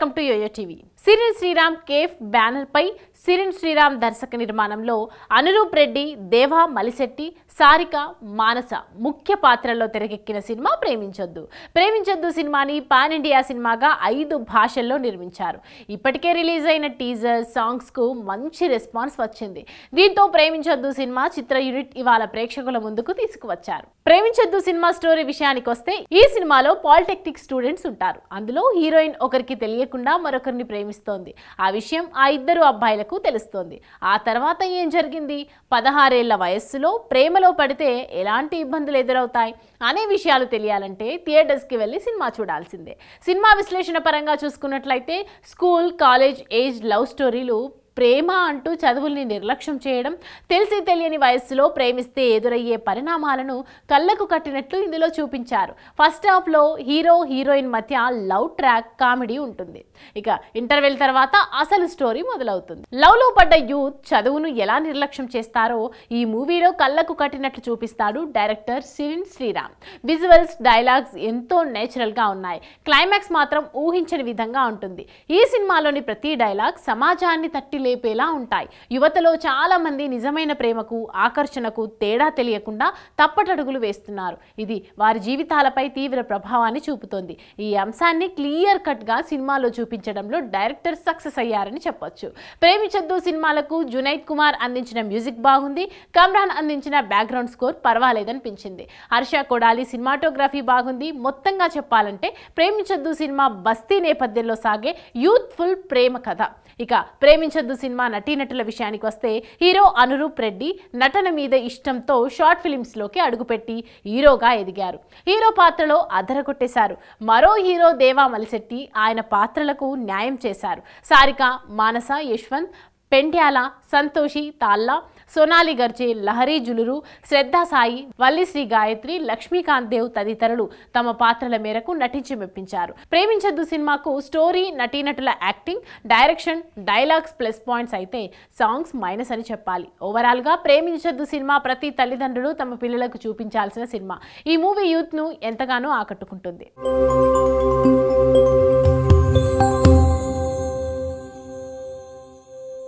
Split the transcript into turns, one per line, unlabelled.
Welcome to YoYo TV. Sirin Sriram cafe banner పై సిరిన్ శ్రీరామ్ దర్శక నిర్మాణంలో అనురూప్ రెడ్డి, దేవా మలిశెట్టి, సారిక, మానస ముఖ్య పాత్రల్లో తెరకెక్కిన సినిమా ప్రేమించొద్దు. ప్రేమించొద్దు సినిమాని పాన్ ఇండియా సినిమాగా 5 భాషల్లో నిర్మించారు. ఇప్పటికే రిలీజ్ అయిన టీజర్ సాంగ్స్ కు మంచి రెస్పాన్స్ వచ్చింది. దీంతో ప్రేమించొద్దు సినిమా చిత్ర యూనిట్ ఇవాళ ప్రేక్షకుల ముందుకు తీసుకువచ్చారు. ప్రేమించొద్దు సినిమా స్టోరీ విషయానికి వస్తే ఈ సినిమాలో పాలిటెక్నిక్ స్టూడెంట్స్ ఉంటారు. అందులో హీరోయిన్ ఒకరికి తెలియకుండా మరొకరిని ప్రేమిస్తోంది. ఆ విషయం ఆ ఇద్దరు అబ్బాయిలకు తెలుస్తోంది. ఆ తర్వాత ఏం జరిగింది, 16 ఏళ్ల వయస్సులో ప్రేమలో పడితే ఎలాంటి ఇబ్బందులు ఎదురవుతాయి అనే విషయాలు తెలియాలంటే థియేటర్స్కి వెళ్ళి సినిమా చూడాల్సిందే. సినిమా విశ్లేషణ పరంగా చూసుకున్నట్లయితే స్కూల్, కాలేజ్ ఏజ్ లవ్ స్టోరీలు, ప్రేమ అంటూ చదువుల్ని నిర్లక్ష్యం చేయడం, తెలిసి తెలియని వయస్సులో ప్రేమిస్తే ఎదురయ్యే పరిణామాలను కళ్ళకు కట్టినట్లు ఇందులో చూపించారు. ఫస్ట్ హాఫ్లో హీరో హీరోయిన్ మధ్య లవ్ ట్రాక్ కామెడీ ఉంటుంది. ఇక ఇంటర్వెల్ తర్వాత అసలు స్టోరీ మొదలవుతుంది. లవ్లో పడ్డ యూత్ చదువును ఎలా నిర్లక్ష్యం చేస్తారో ఈ మూవీలో కళ్ళకు కట్టినట్లు చూపిస్తాడు డైరెక్టర్ సిరిన్ శ్రీరామ్. విజువల్స్, డైలాగ్స్ ఎంతో నేచురల్గా ఉన్నాయి. క్లైమాక్స్ మాత్రం ఊహించని విధంగా ఉంటుంది. ఈ సినిమాలోని ప్రతి డైలాగ్ సమాజాన్ని తట్టి లేపేలా ఉంటాయి. యువతలో చాలా మంది నిజమైన ప్రేమకు, ఆకర్షణకు తేడా తెలియకుండా తప్పటడుగులు వేస్తున్నారు. ఇది వారి జీవితాలపై తీవ్ర ప్రభావాన్ని చూపుతోంది. ఈ అంశాన్ని క్లియర్ కట్ గా సినిమాలో చూపించడంలో డైరెక్టర్ సక్సెస్ అయ్యారని చెప్పొచ్చు. ప్రేమించొద్దు సినిమాలకు జునైద్ కుమార్ అందించిన మ్యూజిక్ బాగుంది. కమ్రాన్ అందించిన బ్యాక్గ్రౌండ్ స్కోర్ పర్వాలేదనిపించింది. హర్ష కొడాలి సినిమాటోగ్రఫీ బాగుంది. మొత్తంగా చెప్పాలంటే ప్రేమించొద్దు సినిమా బస్తీ నేపథ్యంలో సాగే యూత్ఫుల్ ప్రేమ కథ. ఇక ప్రేమించొద్దు సినిమా నటీనటుల విషయానికి వస్తే హీరో అనురూప్ రెడ్డి నటన మీద ఇష్టంతో షార్ట్ ఫిలిమ్స్ లోకి అడుగుపెట్టి హీరోగా ఎదిగారు. హీరో పాత్రలో అదరగొట్టేశారు. మరో హీరో దేవా మలిశెట్టి ఆయన పాత్రలకు న్యాయం చేశారు. సారిక, మానస, యశ్వంత్, పెండ్యాల, సంతోషి, తాల్లా, సోనాలి గర్జే, లహరి జులురు, శ్రద్ధా సాయి, వల్లిశ్రీ గాయత్రి, లక్ష్మీకాంత్ దేవ్ తదితరులు తమ పాత్రల మేరకు నటించి మెప్పించారు. ప్రేమించొద్దు సినిమాకు స్టోరీ, నటీనటుల acting, direction, dialogues plus points అయితే సాంగ్స్ మైనస్ అని చెప్పాలి. ఓవరాల్ గా ప్రేమించొద్దు సినిమా ప్రతి తల్లిదండ్రులు తమ పిల్లలకు చూపించాల్సిన సినిమా. ఈ మూవీ యూత్ ను ఎంతగానో ఆకట్టుకుంటుంది.